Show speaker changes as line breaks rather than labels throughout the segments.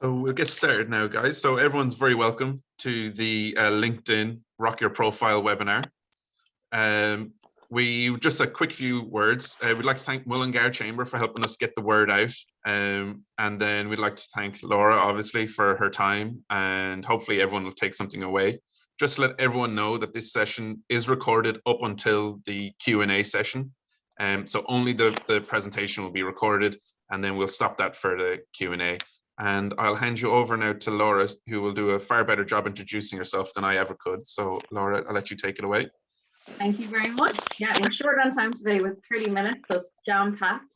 So we'll get started now, guys. So everyone's very welcome to the LinkedIn Rock Your Profile webinar. We just a quick few words. We'd like to thank Mullingar Chamber for helping us get the word out. And then we'd like to thank Laura, obviously, for her time. And hopefully everyone will take something away. Just to let everyone know that this session is recorded up until the Q&A session. So only the presentation will be recorded, and then we'll stop that for the Q&A. And I'll hand you over now to Laura, who will do a far better job introducing herself than I ever could. So Laura, I'll let you take it away.
Thank you very much. Yeah, we're short on time today with 30 minutes, so it's jam-packed.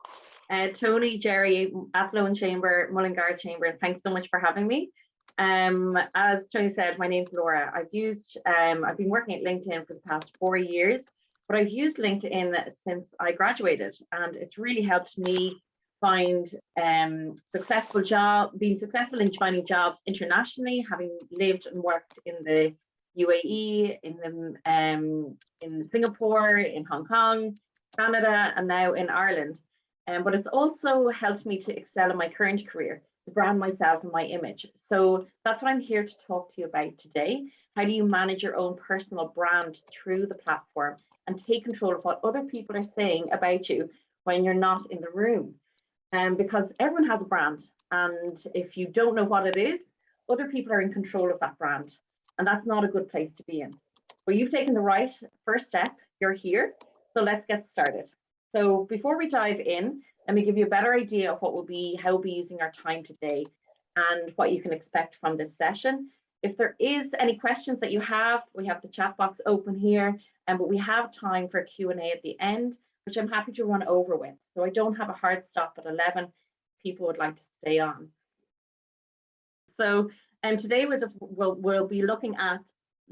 Tony, Jerry, Athlone Chamber, Mullingar Chamber, thanks so much for having me. As Tony said, my name's Laura. I've been working at LinkedIn for the past 4 years, but I've used LinkedIn since I graduated, and it's really helped me find being successful in finding jobs internationally, having lived and worked in the UAE, in Singapore, in Hong Kong, Canada, and now in Ireland. But it's also helped me to excel in my current career, to brand myself and my image. So that's what I'm here to talk to you about today. How do you manage your own personal brand through the platform and take control of what other people are saying about you when you're not in the room? Because everyone has a brand, and if you don't know what it is, other people are in control of that brand, and that's not a good place to be in. But you've taken the right first step, you're here, so let's get started. So before we dive in, let me give you a better idea of how we'll be using our time today and what you can expect from this session. If there is any questions that you have, we have the chat box open here, but we have time for a Q&A at the end, which I'm happy to run over with. So I don't have a hard stop at 11. People would like to stay on. So today we'll be looking at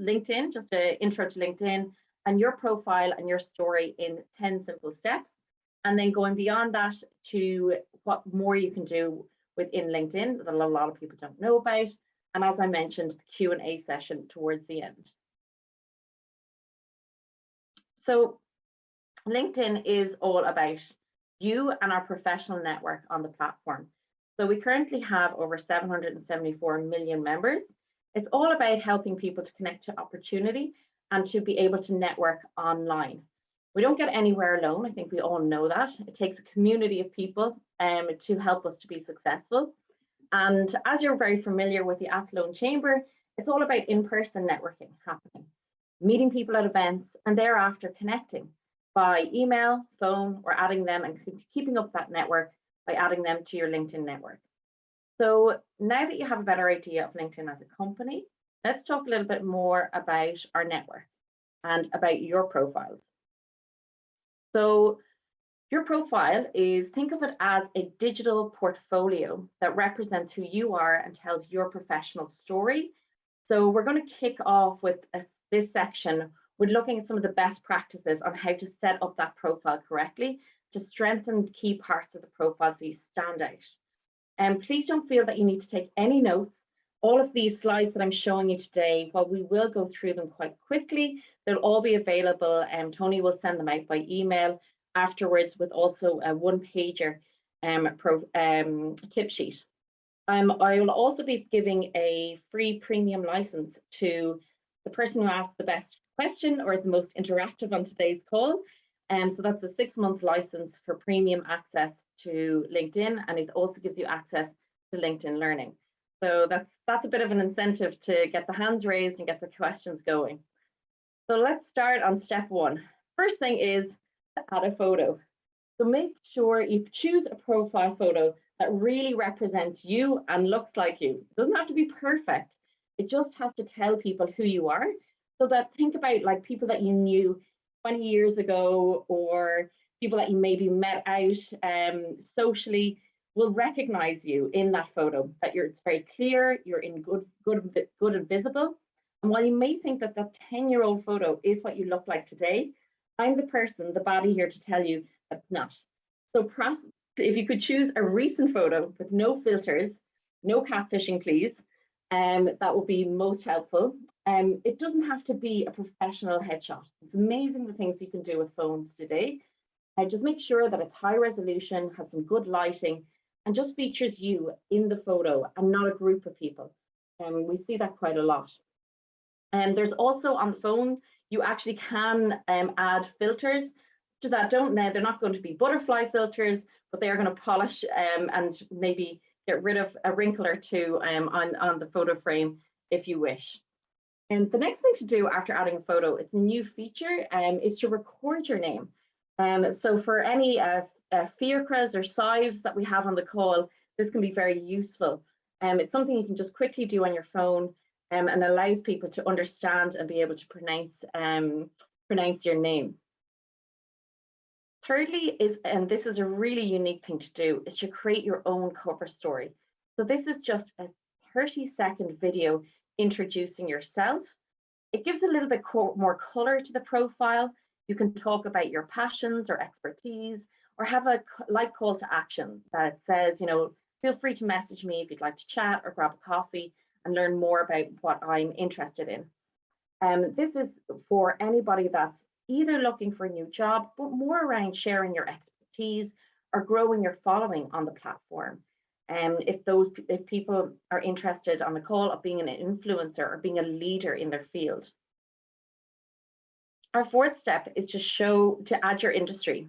LinkedIn, just an intro to LinkedIn, and your profile and your story in 10 simple steps. And then going beyond that to what more you can do within LinkedIn that a lot of people don't know about. And as I mentioned, the Q&A session towards the end. So LinkedIn is all about you and our professional network on the platform. So we currently have over 774 million members. It's all about helping people to connect to opportunity and to be able to network online. We don't get anywhere alone. I think we all know that. It takes a community of people to help us to be successful. And as you're very familiar with the Athlone Chamber, it's all about in-person networking happening, meeting people at events, and thereafter connecting by email, phone, or adding them and keeping up that network by adding them to your LinkedIn network. So now that you have a better idea of LinkedIn as a company, let's talk a little bit more about our network and about your profiles. So your profile is, think of it as a digital portfolio that represents who you are and tells your professional story. So we're going to kick off with this section with looking at some of the best practices on how to set up that profile correctly to strengthen key parts of the profile so you stand out. And please don't feel that you need to take any notes. All of these slides that I'm showing you today, while we will go through them quite quickly, they'll all be available, and Tony will send them out by email afterwards with also a one-pager tip sheet. I will also be giving a free premium license to the person who asked the best question or is the most interactive on today's call. And so that's a 6-month license for premium access to LinkedIn, and it also gives you access to LinkedIn Learning. So that's a bit of an incentive to get the hands raised and get the questions going. So let's start on step 1. First thing is to add a photo. So make sure you choose a profile photo that really represents you and looks like you. It doesn't have to be perfect. It just has to tell people who you are. So that think about like people that you knew 20 years ago, or people that you maybe met out socially will recognize you in that photo, that it's very clear, you're in good and visible. And while you may think that that 10-year-old photo is what you look like today, I'm the person, the body here to tell you that it's not. So perhaps if you could choose a recent photo with no filters, no catfishing, please, that would be most helpful. It doesn't have to be a professional headshot. It's amazing the things you can do with phones today. Just make sure that it's high resolution, has some good lighting, and just features you in the photo and not a group of people. And we see that quite a lot. And there's also on the phone, you actually can add filters to that. They're not going to be butterfly filters, but they are going to polish and maybe get rid of a wrinkle or two on the photo frame if you wish. And the next thing to do after adding a photo, it's a new feature, is to record your name. So for any fiachras or sives that we have on the call, this can be very useful. It's something you can just quickly do on your phone, and allows people to understand and be able to pronounce your name. Thirdly is, and this is a really unique thing to do, is to create your own cover story. So this is just a 30-second video introducing yourself. It gives a little bit more color to the profile. You can talk about your passions or expertise, or have a light call to action that says, feel free to message me if you'd like to chat or grab a coffee and learn more about what I'm interested in. This is for anybody that's either looking for a new job, but more around sharing your expertise or growing your following on the platform. If people are interested on the call of being an influencer or being a leader in their field. Our fourth step is to add your industry.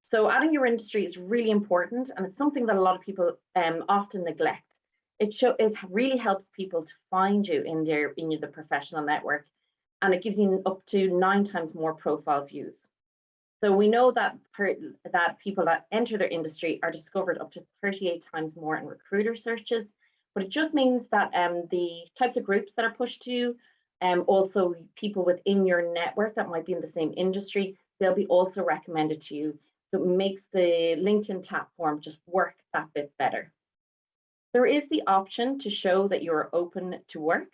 So adding your industry is really important, and it's something that a lot of people often neglect. It really helps people to find you in the professional network, and it gives you up to 9 times more profile views. So we know that people that enter their industry are discovered up to 38 times more in recruiter searches, but it just means that the types of groups that are pushed to you, also people within your network that might be in the same industry, they'll be also recommended to you. So it makes the LinkedIn platform just work that bit better. There is the option to show that you're open to work.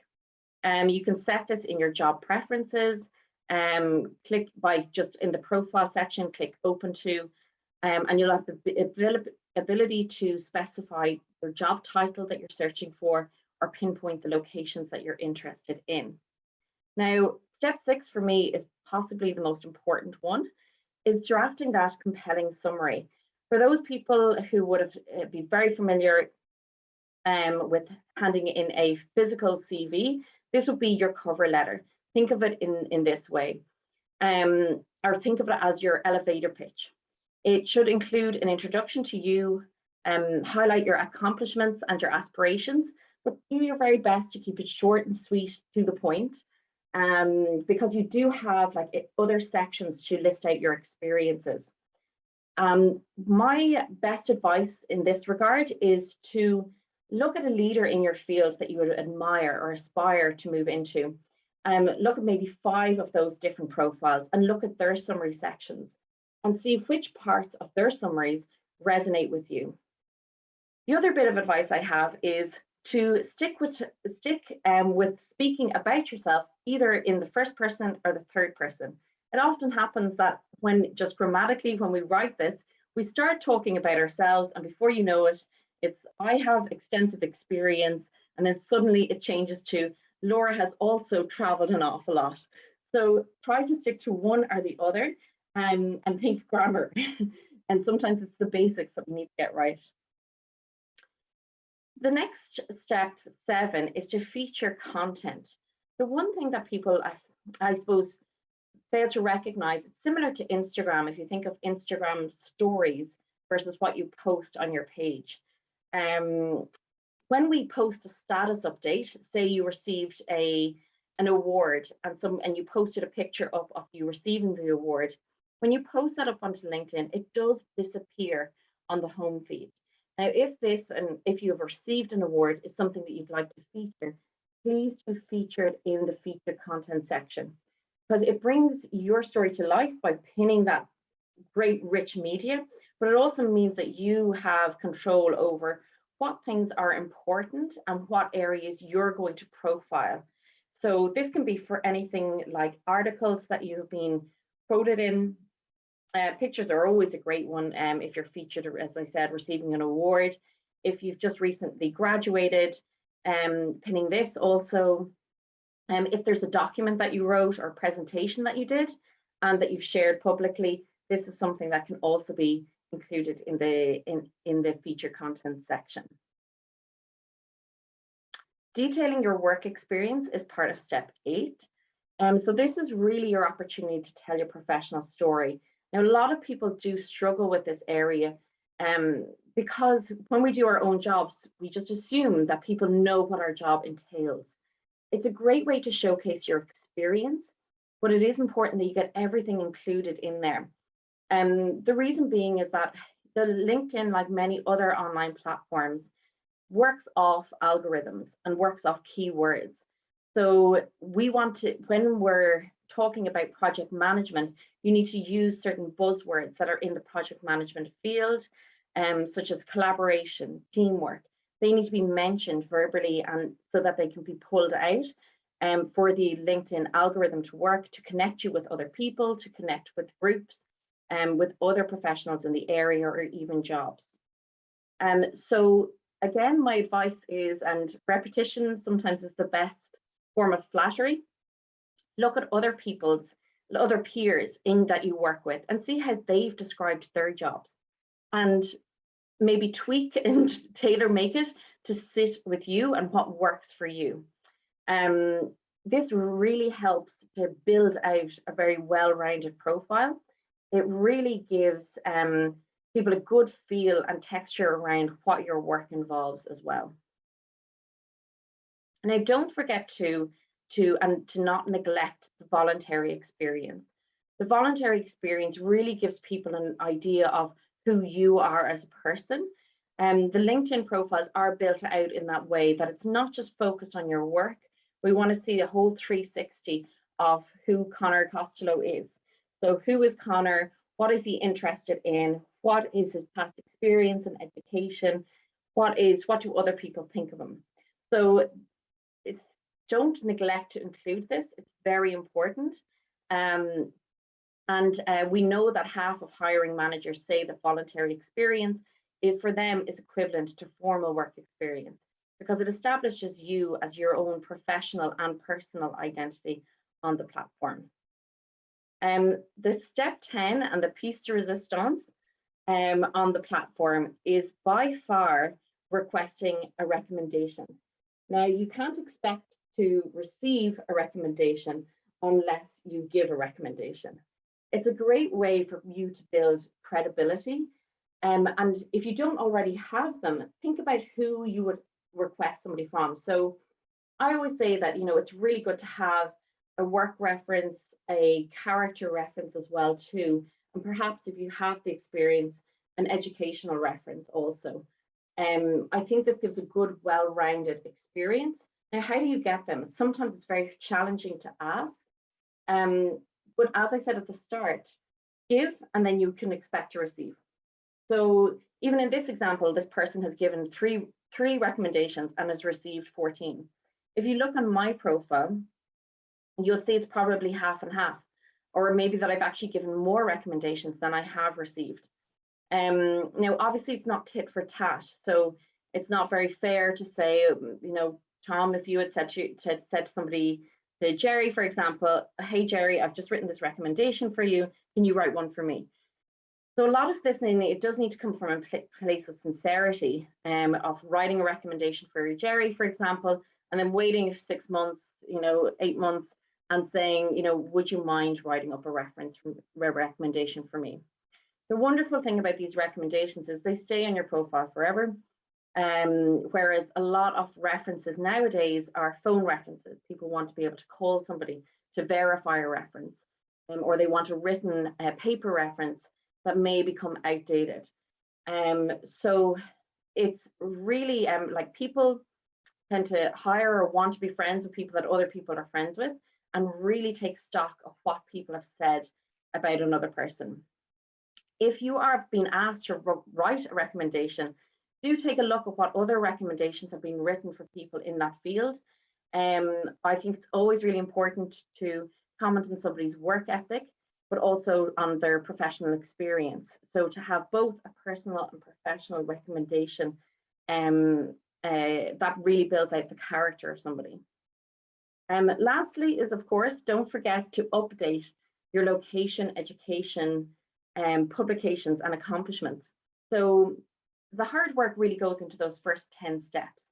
You can set this in your job preferences. Click by just in the profile section, click open to, and you'll have the ability to specify your job title that you're searching for or pinpoint the locations that you're interested in. Now, step 6 for me is possibly the most important one, is drafting that compelling summary. For those people who would be very familiar with handing in a physical CV, this would be your cover letter. Think of it in this way, or think of it as your elevator pitch. It should include an introduction to you, highlight your accomplishments and your aspirations, but do your very best to keep it short and sweet to the point, because you do have other sections to list out your experiences. My best advice in this regard is to look at a leader in your field that you would admire or aspire to move into. Look at maybe 5 of those different profiles and look at their summary sections and see which parts of their summaries resonate with you. The other bit of advice I have is to stick with speaking about yourself either in the first person or the third person. It often happens that when we write this, we start talking about ourselves, and before you know it, it's I have extensive experience, and then suddenly it changes to Laura has also traveled an awful lot. So try to stick to one or the other, and think grammar. And sometimes it's the basics that we need to get right. The next step 7 is to feature content. The one thing that people, I suppose, fail to recognize, it's similar to Instagram. If you think of Instagram stories versus what you post on your page. When we post a status update, say you received an award and you posted a picture of you receiving the award, when you post that up onto LinkedIn, it does disappear on the home feed. Now, if you have received an award is something that you'd like to feature, please do feature it in the featured content section, because it brings your story to life by pinning that great rich media, but it also means that you have control over what things are important and what areas you're going to profile. So this can be for anything like articles that you've been quoted in. Pictures are always a great one if you're featured, as I said, receiving an award. If you've just recently graduated, pinning this also. If there's a document that you wrote or presentation that you did and that you've shared publicly, this is something that can also be included in the feature content section. Detailing your work experience is part of step 8. So this is really your opportunity to tell your professional story. Now, a lot of people do struggle with this area because when we do our own jobs, we just assume that people know what our job entails. It's a great way to showcase your experience, but it is important that you get everything included in there. The reason being is that the LinkedIn, like many other online platforms, works off algorithms and works off keywords. So we want to, when we're talking about project management, you need to use certain buzzwords that are in the project management field, such as collaboration, teamwork. They need to be mentioned verbally and so that they can be pulled out for the LinkedIn algorithm to work, to connect you with other people, to connect with groups, with other professionals in the area or even jobs. So again, my advice is, and repetition sometimes is the best form of flattery. Look at other peers in that you work with and see how they've described their jobs, and maybe tweak and tailor make it to sit with you and what works for you. This really helps to build out a very well-rounded profile. It really gives people a good feel and texture around what your work involves as well. Now, don't forget to not neglect the voluntary experience. The voluntary experience really gives people an idea of who you are as a person. The LinkedIn profiles are built out in that way that it's not just focused on your work. We want to see a whole 360 of who Conor Costello is. So who is Conor? What is he interested in? What is his past experience and education? What do other people think of him? So don't neglect to include this. It's very important. We know that half of hiring managers say that voluntary experience for them is equivalent to formal work experience, because it establishes you as your own professional and personal identity on the platform. The step 10 and the piece de resistance on the platform is by far requesting a recommendation. Now, you can't expect to receive a recommendation unless you give a recommendation. It's a great way for you to build credibility. And if you don't already have them, think about who you would request somebody from. So I always say that, it's really good to have a work reference, a character reference as well too. And perhaps if you have the experience, an educational reference also. I think this gives a good, well-rounded experience. Now, how do you get them? Sometimes it's very challenging to ask. But as I said at the start, give and then you can expect to receive. So even in this example, this person has given three recommendations and has received 14. If you look on my profile, you'll see it's probably half and half, or maybe that I've actually given more recommendations than I have received. Now, obviously, it's not tit for tat, so it's not very fair to say, Tom, if you had said to somebody, to Jerry, for example, hey, Jerry, I've just written this recommendation for you. Can you write one for me? So a lot of this, it does need to come from a place of sincerity, of writing a recommendation for Jerry, for example, and then waiting 6 months, 8 months, and saying, would you mind writing up a recommendation for me? The wonderful thing about these recommendations is they stay on your profile forever. Whereas a lot of references nowadays are phone references. People want to be able to call somebody to verify a reference, or they want a written paper reference that may become outdated. So it's really like people tend to hire or want to be friends with people that other people are friends with, and really take stock of what people have said about another person. If you are being asked to write a recommendation, do take a look at what other recommendations have been written for people in that field. I think it's always really important to comment on somebody's work ethic, but also on their professional experience. So to have both a personal and professional recommendation, that really builds out the character of somebody. Lastly is, of course, don't forget to update your location, education, publications and accomplishments. So the hard work really goes into those first 10 steps.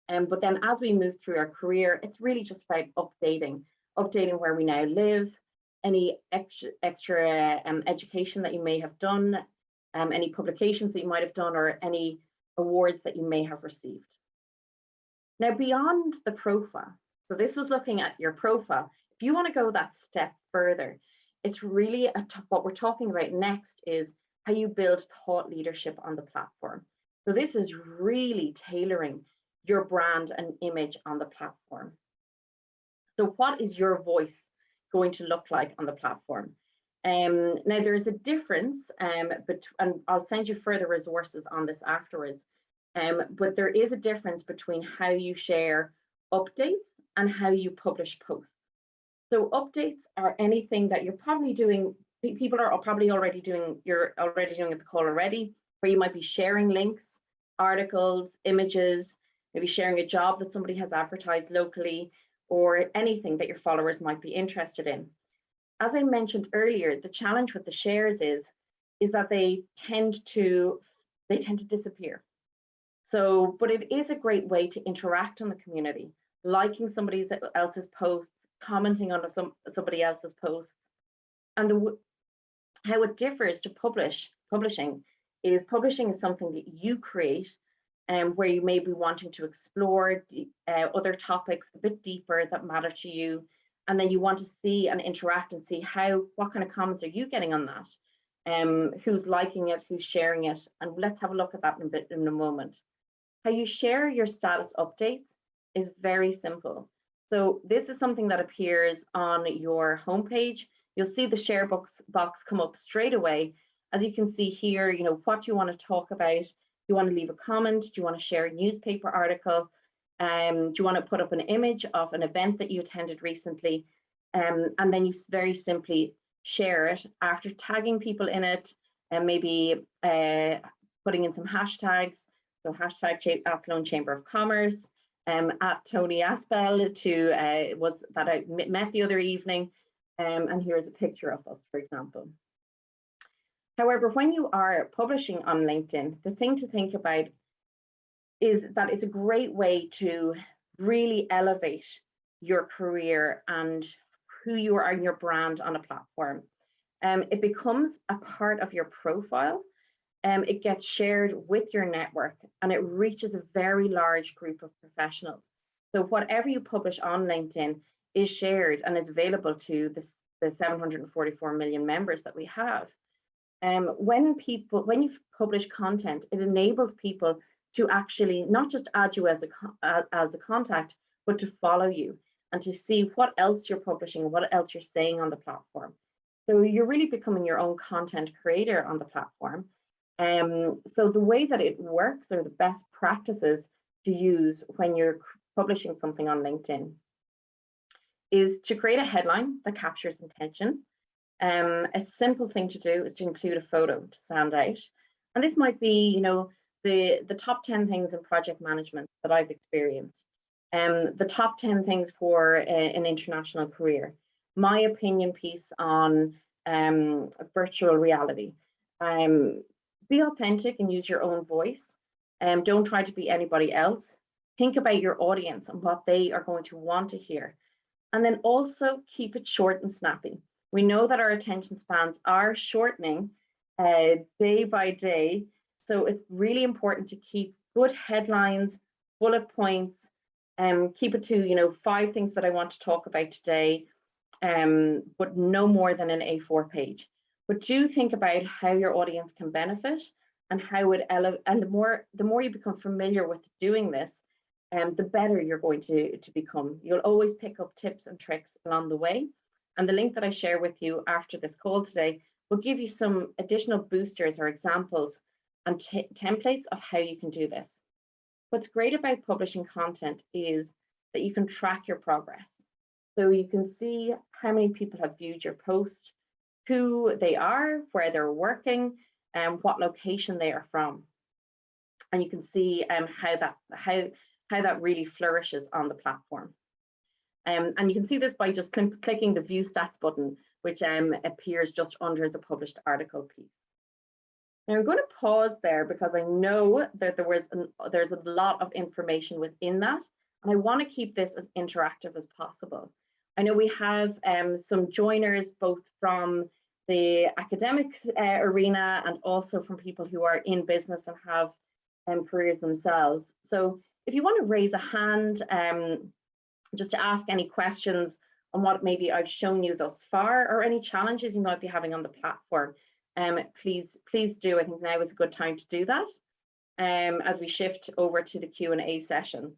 But then as we move through our career, it's really just about updating where we now live, any extra education that you may have done, any publications that you might have done, or any awards that you may have received. Now, beyond the profile, so this was looking at your profile. If you want to go that step further, it's really what we're talking about next is how you build thought leadership on the platform. So this is really tailoring your brand and image on the platform. So what is your voice going to look like on the platform? Now there is a difference, and I'll send you further resources on this afterwards, but there is a difference between how you share updates and how you publish posts. So updates are anything that you're probably doing, people are probably already doing, you're already doing at the call already, where you might be sharing links, articles, images, maybe sharing a job that somebody has advertised locally, or anything that your followers might be interested in. As I mentioned earlier, the challenge with the shares is that they tend to disappear. So, but it is a great way to interact in the community, liking somebody else's posts, commenting on somebody else's posts. And how it differs to publishing is something that you create, where you may be wanting to explore other topics a bit deeper that matter to you, and then you want to see and interact and see what kind of comments are you getting on that, who's liking it, who's sharing it, and let's have a look at that in a moment. How you share your status updates is very simple. So this is something that appears on your homepage. You'll see the share box come up straight away. As you can see here, what do you want to talk about? Do you want to leave a comment? Do you want to share a newspaper article? Do you want to put up an image of an event that you attended recently? And then you very simply share it after tagging people in it, and maybe putting in some hashtags. So hashtag Athlone Chamber of Commerce, at Tony Aspel was that I met the other evening, and here's a picture of us, for example. However, when you are publishing on LinkedIn, the thing to think about is that it's a great way to really elevate your career and who you are and your brand on a platform. It becomes a part of your profile. It gets shared with your network, and it reaches a very large group of professionals. So whatever you publish on LinkedIn is shared and is available to the 744 million members that we have. When you publish content, it enables people to actually not just add you as a contact, but to follow you and to see what else you're publishing, what else you're saying on the platform. So you're really becoming your own content creator on the platform. So the way that it works, or the best practices to use when you're publishing something on LinkedIn, is to create a headline that captures intention. A simple thing to do is to include a photo to stand out. And this might be, the top 10 things in project management that I've experienced, the top 10 things for an international career, my opinion piece on virtual reality. Be authentic and use your own voice. Don't try to be anybody else. Think about your audience and what they are going to want to hear. And then also keep it short and snappy. We know that our attention spans are shortening day by day. So it's really important to keep good headlines, bullet points, keep it to 5 things that I want to talk about today, but no more than an A4 page. But do think about how your audience can benefit and how it and the more you become familiar with doing this, the better you're going to become. You'll always pick up tips and tricks along the way. And the link that I share with you after this call today will give you some additional boosters or examples and templates of how you can do this. What's great about publishing content is that you can track your progress. So you can see how many people have viewed your post, who they are, where they're working, and what location they are from. And you can see how that really flourishes on the platform. And you can see this by just clicking the View Stats button, which appears just under the published article piece. Now I'm going to pause there because I know that there's a lot of information within that, and I want to keep this as interactive as possible. I know we have some joiners both from the academic arena and also from people who are in business and have careers themselves. So if you want to raise a hand just to ask any questions on what maybe I've shown you thus far, or any challenges you might be having on the platform, please do. I think now is a good time to do that as we shift over to the Q&A session.